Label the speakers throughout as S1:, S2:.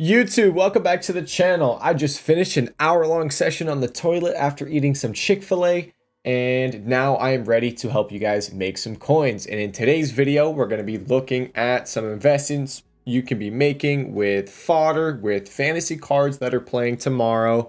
S1: YouTube, welcome back to the channel. I just finished an hour-long session on the toilet after eating some Chick-fil-A, and now I am ready to help you guys make some coins. And in today's video, we're going to be looking at some investments you can be making with fodder, with fantasy cards that are playing tomorrow.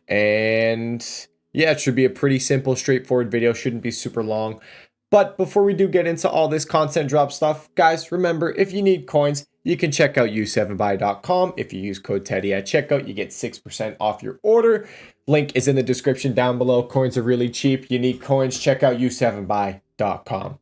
S1: And yeah, it should be a pretty simple, straightforward video. Shouldn't be super long. But before we do get into all this content drop stuff, guys, remember, if you need coins, you can check out u7buy.com. If you use code Teddy at checkout, you get 6% off your order. Link is in the description down below. Coins are really cheap. You need coins, check out u7buy.com.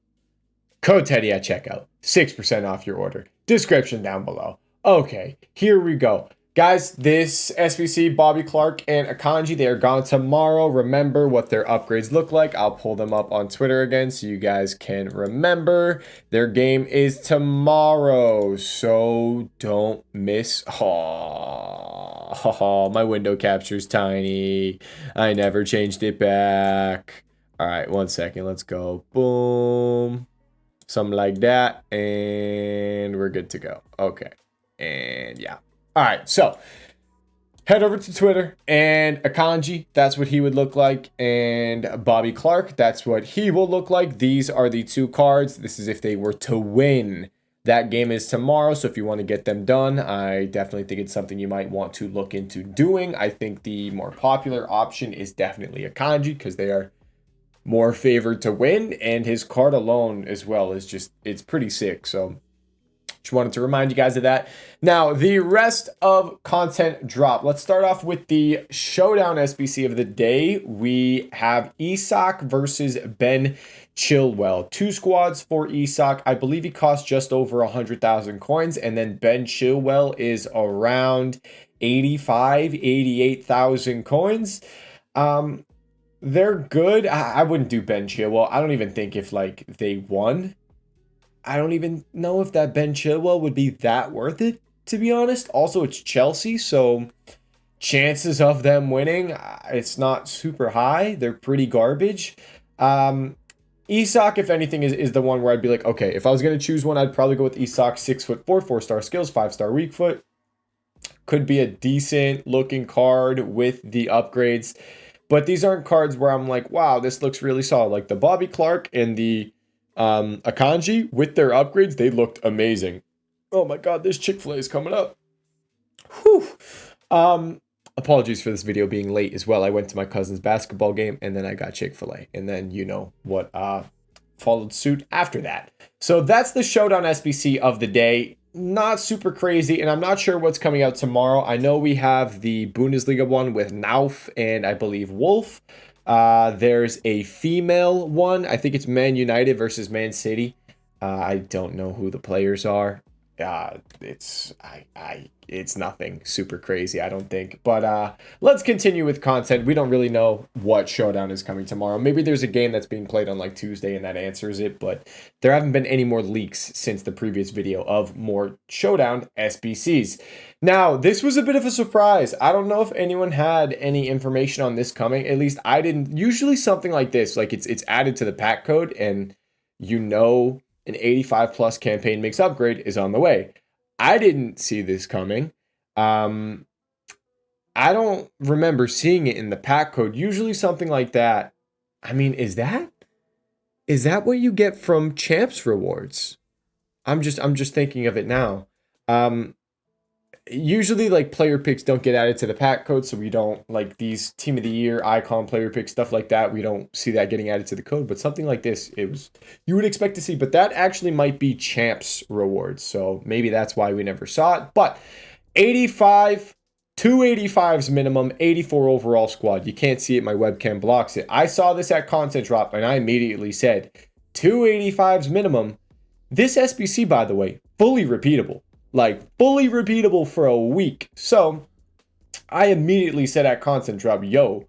S1: Code Teddy at checkout, 6% off your order. Description down below. Okay, here we go. Guys, this SBC, Bobby Clark, and Akanji, they are gone tomorrow. Remember what their upgrades look like. I'll pull them up on Twitter again so you guys can remember. Their game is tomorrow, so don't miss. Oh, my window capture's tiny. I never changed it back. All right, 1 second. Let's go. Boom. Something like that, and we're good to go. Okay, and yeah. All right, so head over to Twitter, and Akanji, that's what he would look like, and Bobby Clark, that's what he will look like. These are the two cards. This is if they were to win. That game is tomorrow, so if you want to get them done, I definitely think it's something you might want to look into doing. I think the more popular option is definitely Akanji because they are more favored to win, and his card alone as well is just, it's pretty sick. So just wanted to remind you guys of that. Now, the rest of content drop. Let's start off with the showdown SBC of the day. We have Isak versus Ben Chilwell. Two squads for Isak. I believe he costs just over 100,000 coins. And then Ben Chilwell is around 85, 88,000 coins. They're good. I wouldn't do Ben Chilwell. I don't even think if like they won, I don't even know if that Ben Chilwell would be that worth it, to be honest. Also, it's Chelsea, so chances of them winning, it's not super high. They're pretty garbage. Isak, if anything, is the one where I'd be like, okay, if I was going to choose one, I'd probably go with Isak. 6'4", 4-star skills, 5-star weak foot. Could be a decent looking card with the upgrades. But these aren't cards where I'm like, wow, this looks really solid. Like the Bobby Clark and the Akanji, with their upgrades, they looked amazing. Oh my god, this Chick-fil-A is coming up. Whew. Apologies for this video being late as well. I went to my cousin's basketball game and then I got Chick-fil-A. And then you know what followed suit after that. So that's the showdown SBC of the day. Not super crazy, and I'm not sure what's coming out tomorrow. I know we have the Bundesliga one with Nauf and I believe Wolf. There's a female one. I think it's Man United versus Man City. I don't know who the players are. It's nothing super crazy, I don't think. But let's continue with content. We don't really know what showdown is coming tomorrow. Maybe there's a game that's being played on like Tuesday and that answers it, but there haven't been any more leaks since the previous video of more showdown SBCs. Now, this was a bit of a surprise. I don't know if anyone had any information on this coming. At least I didn't. Usually something like this, like it's added to the pack code and you know an 85 plus campaign mix upgrade is on the way. I didn't see this coming. I don't remember seeing it in the pack code. Usually something like that. I mean, is that what you get from champs rewards? I'm just thinking of it now. Usually like player picks don't get added to the pack code, so we don't, like these team of the year icon player picks, stuff like that, we don't see that getting added to the code. But something like this, you would expect to see, but that actually might be champs rewards, so maybe that's why we never saw it. But 85, 285s minimum, 84 overall squad. You can't see it, my webcam blocks it. I saw this at content drop and I immediately said 285s minimum. This SBC, by the way, fully repeatable. Like fully repeatable for a week. So I immediately said at content drop, yo,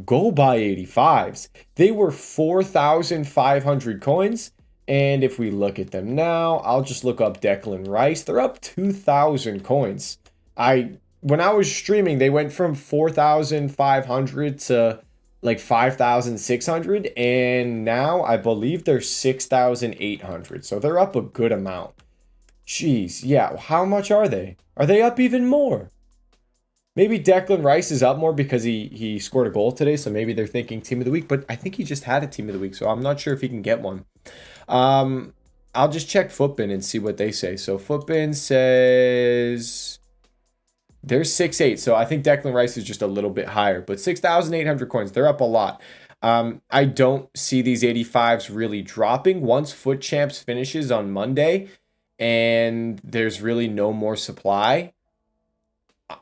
S1: go buy 85s. They were 4,500 coins. And if we look at them now, I'll just look up Declan Rice. They're up 2,000 coins. When I was streaming, they went from 4,500 to like 5,600. And now I believe they're 6,800. So they're up a good amount. Jeez, yeah. How much are they? Are they up even more? Maybe Declan Rice is up more because he scored a goal today, so maybe they're thinking team of the week. But I think he just had a team of the week, so I'm not sure if he can get one. I'll just check Footbin and see what they say. So Footbin says they're 6'8", so I think Declan Rice is just a little bit higher. But 6,800 coins, they're up a lot. I don't see these 85s really dropping once Foot Champs finishes on Monday and there's really no more supply.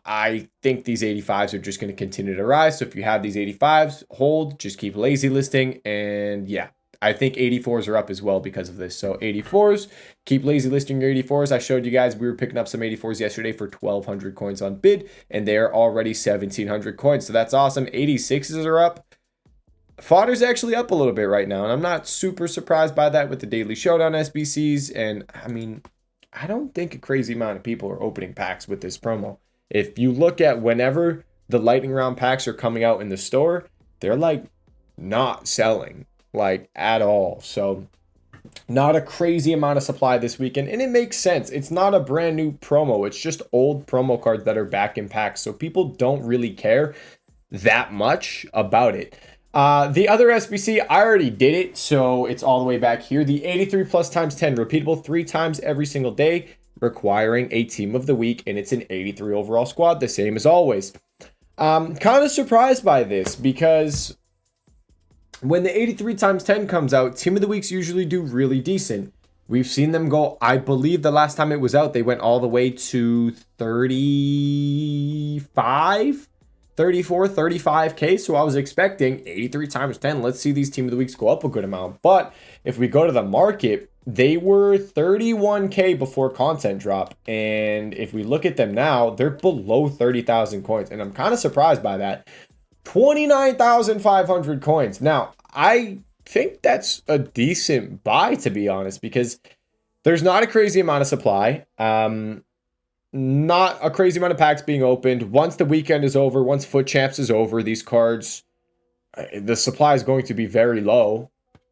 S1: I think these 85s are just going to continue to rise. So if you have these 85s, hold, just keep lazy listing. And yeah, I think 84s are up as well because of this. So 84s, keep lazy listing your 84s. I showed you guys we were picking up some 84s yesterday for 1,200 coins on bid, and they're already 1,700 coins. So that's awesome. 86s are up. Fodder's actually up a little bit right now, and I'm not super surprised by that with the Daily Showdown SBCs. And I mean, I don't think a crazy amount of people are opening packs with this promo. If you look at whenever the lightning round packs are coming out in the store, they're like not selling like at all. So not a crazy amount of supply this weekend, and it makes sense. It's not a brand new promo. It's just old promo cards that are back in packs. So people don't really care that much about it. The other SBC, I already did it, so it's all the way back here. The 83 plus times 10, repeatable 3 times every single day, requiring a team of the week, and it's an 83 overall squad, the same as always. Kind of surprised by this because when the 83 times 10 comes out, team of the weeks usually do really decent. We've seen them go, I believe the last time it was out, they went all the way to 35, 34, 35K. So I was expecting 83 times 10. Let's see these team of the weeks go up a good amount. But if we go to the market, they were 31K before content drop. And if we look at them now, they're below 30,000 coins. And I'm kind of surprised by that. 29,500 coins. Now, I think that's a decent buy, to be honest, because there's not a crazy amount of supply. Not a crazy amount of packs being opened. Once the weekend is over, once Foot Champs is over, these cards, the supply is going to be very low.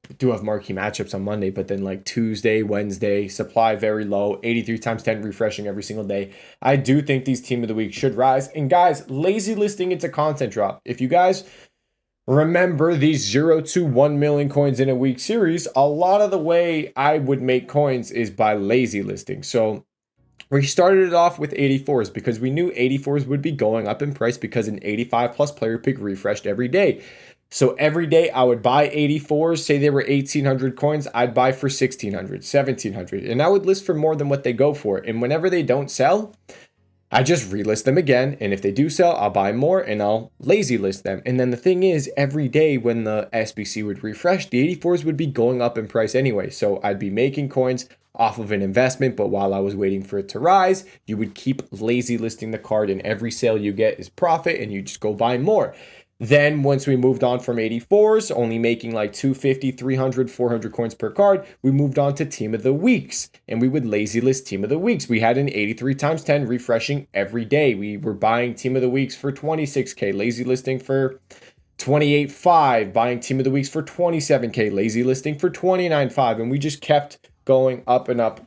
S1: We do have marquee matchups on Monday, but then like Tuesday, Wednesday, supply very low. 83 times 10 refreshing every single day. I do think these team of the week should rise. And guys, lazy listing into content drop. If you guys remember these 0 to 1 million coins in a week series, a lot of the way I would make coins is by lazy listing. So we started it off with 84s because we knew 84s would be going up in price because an 85 plus player pick refreshed every day. So every day I would buy 84s, say they were 1,800 coins, I'd buy for 1,600, 1,700, and I would list for more than what they go for. And whenever they don't sell, I just relist them again. And if they do sell, I'll buy more and I'll lazy list them. And then the thing is, every day when the SBC would refresh, the 84s would be going up in price anyway. So I'd be making coins off of an investment, but while I was waiting for it to rise, you would keep lazy listing the card, and every sale you get is profit and you just go buy more. Then once we moved on from 84s, only making like 250, 300, 400 coins per card, we moved on to team of the weeks, and we would lazy list team of the weeks. We had an 83 times 10 refreshing every day. We were buying team of the weeks for 26K, lazy listing for 28.5, buying team of the weeks for 27K, lazy listing for 29.5, and we just kept going up and up,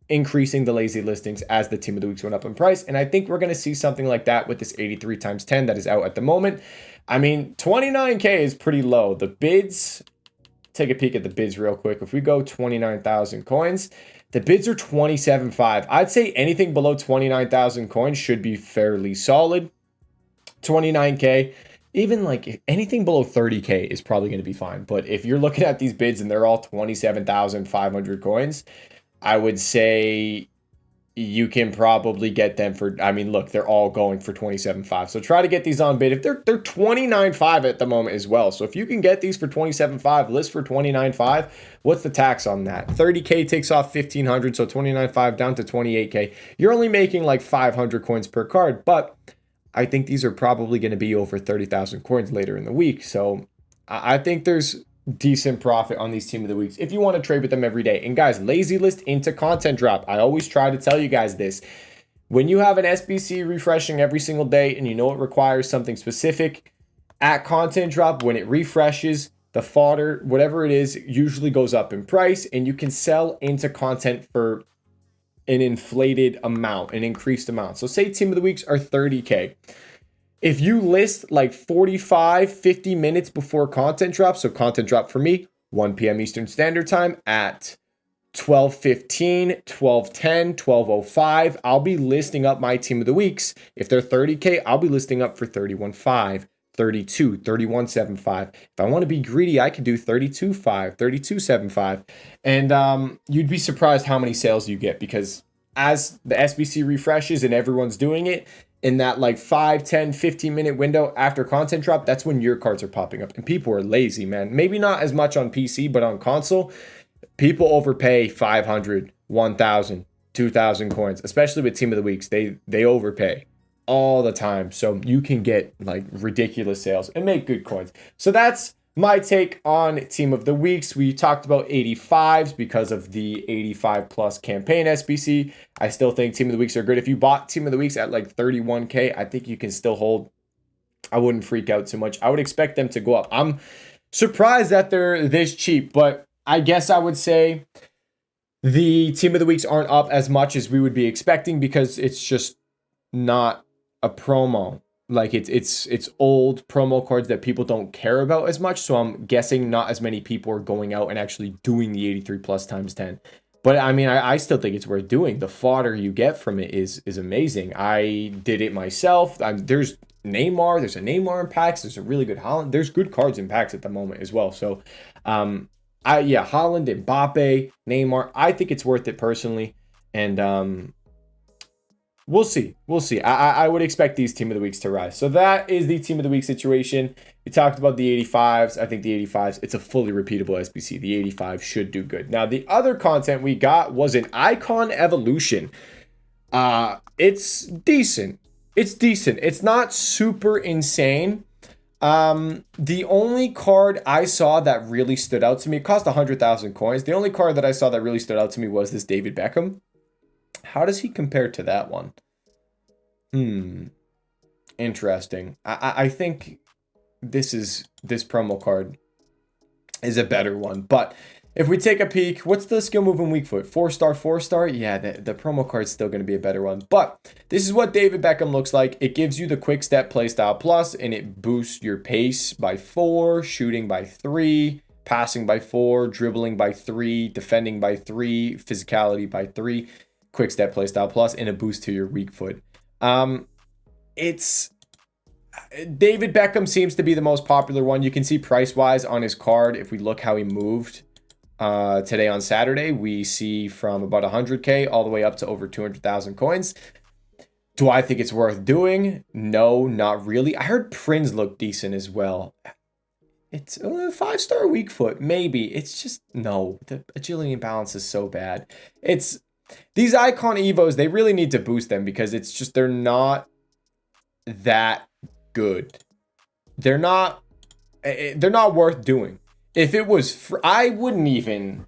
S1: increasing the lazy listings as the team of the weeks went up in price. And I think we're going to see something like that with this 83 times 10 that is out at the moment. I mean, 29K is pretty low. The bids, take a peek at the bids real quick. If we go 29,000 coins, the bids are 27.5. I'd say anything below 29,000 coins should be fairly solid. 29K, even like anything below 30K is probably going to be fine. But if you're looking at these bids and they're all 27,500 coins, I would say you can probably get them for, I mean, look, they're all going for 27.5. So try to get these on bid. If they're 29.5 at the moment as well. So if you can get these for 27.5, list for 29.5, what's the tax on that? 30K takes off 1,500, so 29.5 down to 28K. You're only making like 500 coins per card, but I think these are probably going to be over 30,000 coins later in the week. So I think there's decent profit on these team of the weeks if you want to trade with them every day. And guys, lazy list into content drop. I always try to tell you guys this. When you have an SBC refreshing every single day and you know it requires something specific, at content drop, when it refreshes, the fodder, whatever it is, usually goes up in price, and you can sell into content for an inflated amount, an increased amount. So say team of the weeks are 30K. If you list like 45, 50 minutes before content drop, so content drop for me, 1 p.m. Eastern Standard Time at 12:15, 12:10, 12:05, I'll be listing up my team of the weeks. If they're 30K, I'll be listing up for 31.5, 32, 31.75. If I want to be greedy, I could do 32.5, 32.75. And you'd be surprised how many sales you get, because as the SBC refreshes and everyone's doing it, in that like 5, 10, 15-minute window after content drop, that's when your cards are popping up. And people are lazy, man. Maybe not as much on PC, but on console, people overpay 500, 1,000, 2,000 coins, especially with team of the weeks. They overpay all the time. So you can get like ridiculous sales and make good coins. So that's my take on team of the weeks. We talked about 85s because of the 85 plus campaign SBC. I still think team of the weeks are good. If you bought team of the weeks at like 31K, I think you can still hold. I wouldn't freak out too much. I would expect them to go up. I'm surprised that they're this cheap, but I guess I would say the team of the weeks aren't up as much as we would be expecting, because it's just not a promo. Like it's old promo cards that people don't care about as much. So I'm guessing not as many people are going out and actually doing the 83 plus times 10. But I mean, I still think it's worth doing. The fodder you get from it is amazing. I did it myself. There's Neymar. There's a Neymar in packs. There's a really good Holland. There's good cards in packs at the moment as well. So Holland, Mbappe, Neymar. I think it's worth it personally. And we'll see. I would expect these team of the weeks to rise. So that is the team of the week situation. We talked about the 85s. I think the 85s, it's a fully repeatable SBC. The 85 should do good. Now, the other content we got was an icon evolution. It's decent. It's not super insane. The only card I saw that really stood out to me, it cost 100,000 coins. The only card that I saw that really stood out to me was this David Beckham. How does he compare to that one? Interesting. I think this promo card is a better one. But if we take a peek, what's the skill move in weak foot? 4-star, 4-star? Yeah, the promo card's still going to be a better one. But this is what David Beckham looks like. It gives you the quick step playstyle plus, and it boosts your pace by 4, shooting by 3, passing by 4, dribbling by 3, defending by 3, physicality by 3. Quick step playstyle plus, and a boost to your weak foot. It's David Beckham seems to be the most popular one. You can see price wise on his card. If we look how he moved today on Saturday, we see from about 100K all the way up to over 200,000 coins. Do I think it's worth doing? No, not really. I heard Prince looked decent as well. It's a 5-star weak foot, maybe. It's just no. The agility and balance is so bad. These icon evos, they really need to boost them, because it's just they're not that good. They're not worth doing. If it was I wouldn't even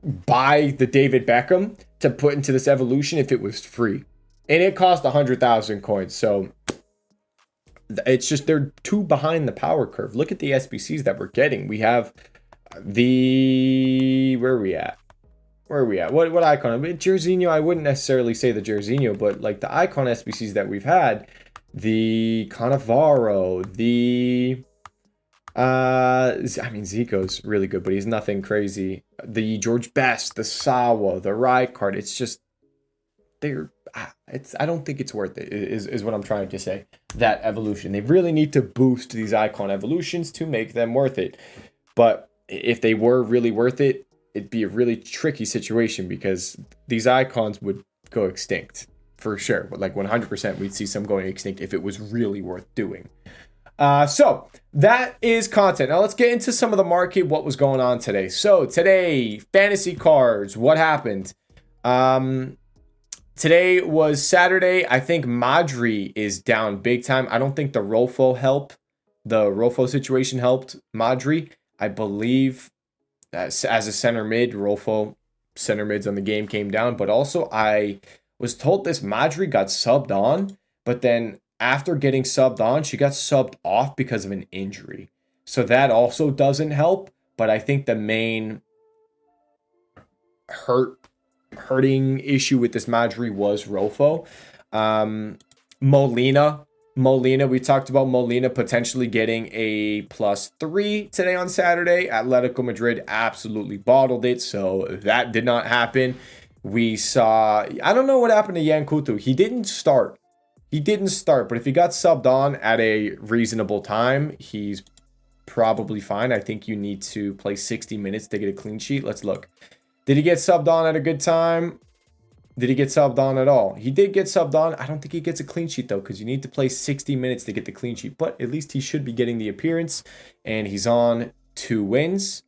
S1: buy the David Beckham to put into this evolution if it was free. And it cost 100,000 coins. So it's just they're too behind the power curve. Look at the SBCs that we're getting. We have where are we at? What icon? Jerzinho, I wouldn't necessarily say the Jerzinho, but like the icon SBCs that we've had, the Cannavaro, Zico's really good, but he's nothing crazy. The George Best, the Sawa, the Riot card, it's just, I don't think it's worth it, is what I'm trying to say. That evolution. They really need to boost these icon evolutions to make them worth it. But if they were really worth it, it'd be a really tricky situation, because these icons would go extinct for sure. But like 100%, we'd see some going extinct if it was really worth doing. So that is content. Now let's get into some of the market, what was going on today. So today, fantasy cards, what happened? Today was Saturday. I think Madri is down big time. I don't think the Rolfo situation helped Madri. I believe as a center mid, Rolfo center mids on the game came down. But also I was told this Madri got subbed on, but then after getting subbed on, she got subbed off because of an injury. So that also doesn't help. But I think the main hurt hurting issue with this Madri was Rofo. Molina, we talked about Molina potentially getting a +3 today on Saturday. Atletico Madrid absolutely bottled it, so that did not happen. We saw, I don't know what happened to Yan Couto. He didn't start, but if he got subbed on at a reasonable time, he's probably fine. I think you need to play 60 minutes to get a clean sheet. Let's look. Did he get subbed on at a good time? Did he get subbed on at all? He did get subbed on. I don't think he gets a clean sheet, though, because you need to play 60 minutes to get the clean sheet. But at least he should be getting the appearance, and he's on 2 wins.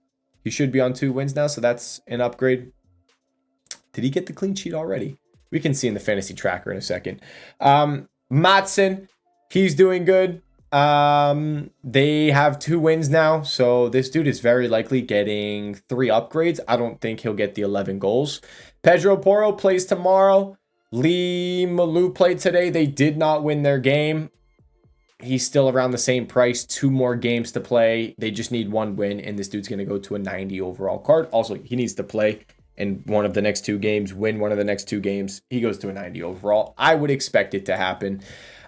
S1: He should be on 2 wins now, so that's an upgrade. Did he get the clean sheet already? We can see in the fantasy tracker in a second. Matson, he's doing good. They have 2 wins now, so this dude is very likely getting 3 upgrades. I don't think he'll get the 11 goals. Pedro Porro plays tomorrow. Lee Malou played today. They did not win their game. He's still around the same price. 2 more games to play. They just need 1 win, and this dude's going to go to a 90 overall card. Also, he needs to play in one of the next 2 games, win one of the next 2 games. He goes to a 90 overall. I would expect it to happen.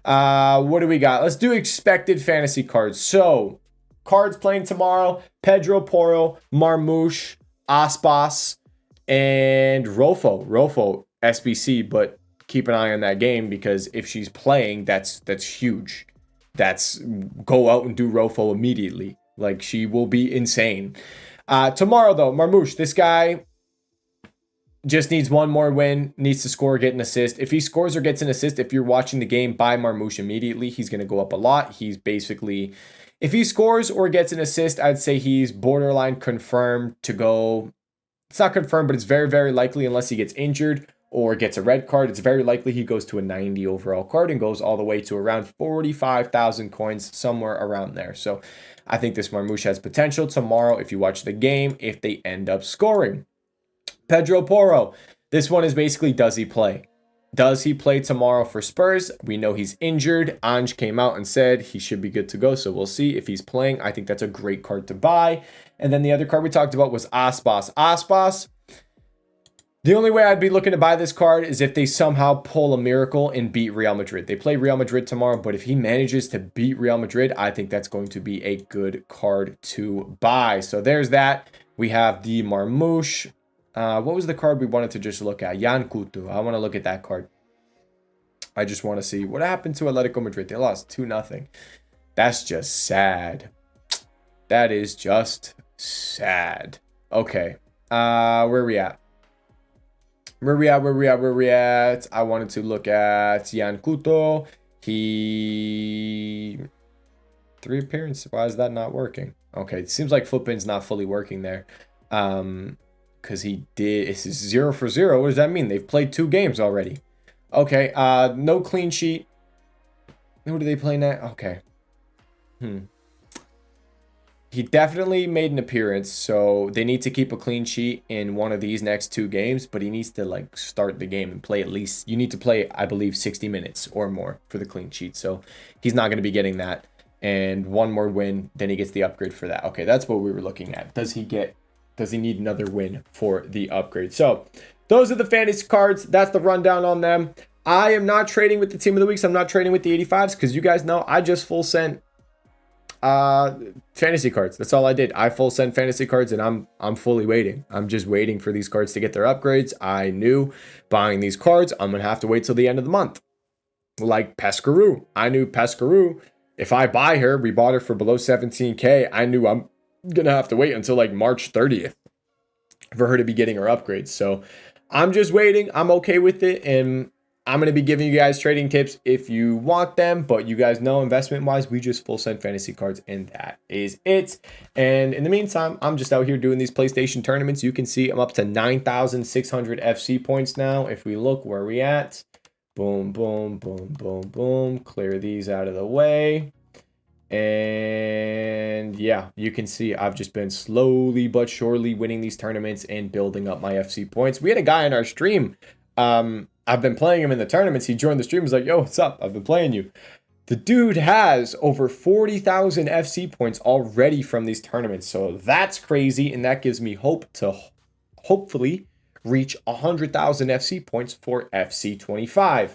S1: What do we got? Let's do expected fantasy cards. So, cards playing tomorrow: Pedro Porro, Marmouche, Aspas, and Rofo SBC. But keep an eye on that game, because if she's playing, that's huge. That's go out and do Rofo immediately. Like, she will be insane. Tomorrow though, Marmouche, this guy just needs 1 more win, needs to score, get an assist. If he scores or gets an assist, if you're watching the game, buy Marmouche immediately. He's going to go up a lot. He's basically, if he scores or gets an assist, I'd say he's borderline confirmed to go. It's not confirmed, but it's very, very likely, unless he gets injured or gets a red card, it's very likely he goes to a 90 overall card and goes all the way to around 45,000 coins, somewhere around there. So I think this Marmouche has potential tomorrow if you watch the game, if they end up scoring. Pedro Porro, this one is basically, does he play? Does he play tomorrow for Spurs? We know he's injured. Ange came out and said he should be good to go, so we'll see if he's playing. I think that's a great card to buy. And then the other card we talked about was Aspas. Aspas, the only way I'd be looking to buy this card is if they somehow pull a miracle and beat Real Madrid. They play Real Madrid tomorrow, but if he manages to beat Real Madrid, I think that's going to be a good card to buy. So there's that. We have the Marmouche. What was the card we wanted to just look at? Yan Couto. I want to look at that card. I just want to see what happened to Atletico Madrid. They lost 2-0. That's just sad. That is just sad. Okay. Where are we at? Where we at? I wanted to look at Yan Couto. He 3 appearances. Why is that not working? Okay, it seems like Footpin's not fully working there. Because he did, it's 0 for 0. What does that mean? They've played 2 games already. Okay, no clean sheet. Who do they play now? Okay. He definitely made an appearance, so they need to keep a clean sheet in one of these next 2 games, but he needs to, like, start the game and play at least, you need to play, I believe, 60 minutes or more for the clean sheet, so he's not going to be getting that. And 1 more win, then he gets the upgrade for that. Okay, that's what we were looking at. Does he need another win for the upgrade? So those are the fantasy cards. That's the rundown on them. I am not trading with the team of the weeks. I'm not trading with the 85s, because you guys know I just full sent fantasy cards. That's all I did. I full sent fantasy cards, and I'm fully waiting. I'm just waiting for these cards to get their upgrades. I knew buying these cards, I'm gonna have to wait till the end of the month. Like Pescaroo. I knew Pescaroo, if I buy her, we bought her for below 17k. I knew I'm gonna have to wait until like March 30th for her to be getting her upgrades. So I'm just waiting. I'm okay with it, and I'm going to be giving you guys trading tips if you want them, but you guys know, investment wise, we just full send fantasy cards, and that is it. And in the meantime, I'm just out here doing these PlayStation tournaments. You can see I'm up to 9,600 FC points now. If we look where we at, boom, boom, boom, boom, boom, clear these out of the way. And yeah, you can see I've just been slowly but surely winning these tournaments and building up my FC points. We had a guy in our stream, I've been playing him in the tournaments. He joined the stream. He's like, yo, what's up? I've been playing you. The dude has over 40,000 FC points already from these tournaments. So that's crazy. And that gives me hope to hopefully reach 100,000 FC points for FC25.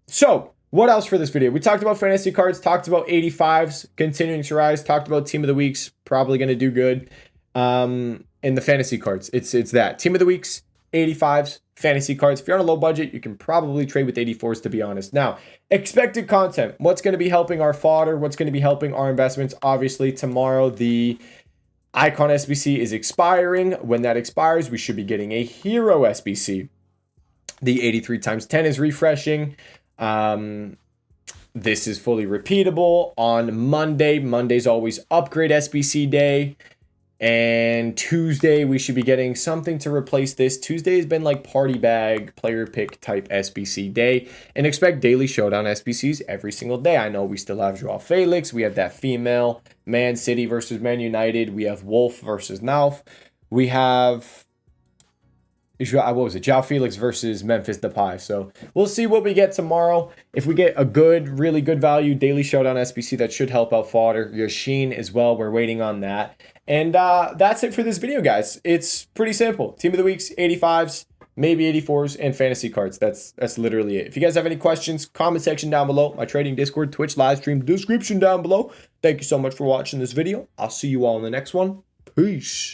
S1: So what else for this video? We talked about fantasy cards, talked about 85s continuing to rise, talked about team of the weeks, probably going to do good. In the fantasy cards, it's that team of the weeks, 85s, fantasy cards. If you're on a low budget, you can probably trade with 84s, to be honest. Now, expected content. What's going to be helping our fodder? What's going to be helping our investments? Obviously, tomorrow the Icon SBC is expiring. When that expires, we should be getting a Hero SBC. The 83 times 10 is refreshing. This is fully repeatable on Monday. Monday's always upgrade SBC day. And Tuesday, we should be getting something to replace this. Tuesday has been like party bag, player pick type SBC day. And expect daily showdown SBCs every single day. I know we still have Joao Felix. We have that female Man City versus Man United. We have Wolf versus Nauf. We have, what was it? Joao Felix versus Memphis Depay. So we'll see what we get tomorrow. If we get a good, really good value daily showdown SBC, that should help out fodder. Yashin as well. We're waiting on that. And that's it for this video, guys. It's pretty simple. Team of the weeks, 85s, maybe 84s, and fantasy cards. That's literally it. If you guys have any questions, comment section down below. My trading Discord, Twitch live stream description down below. Thank you so much for watching this video. I'll see you all in the next one. Peace.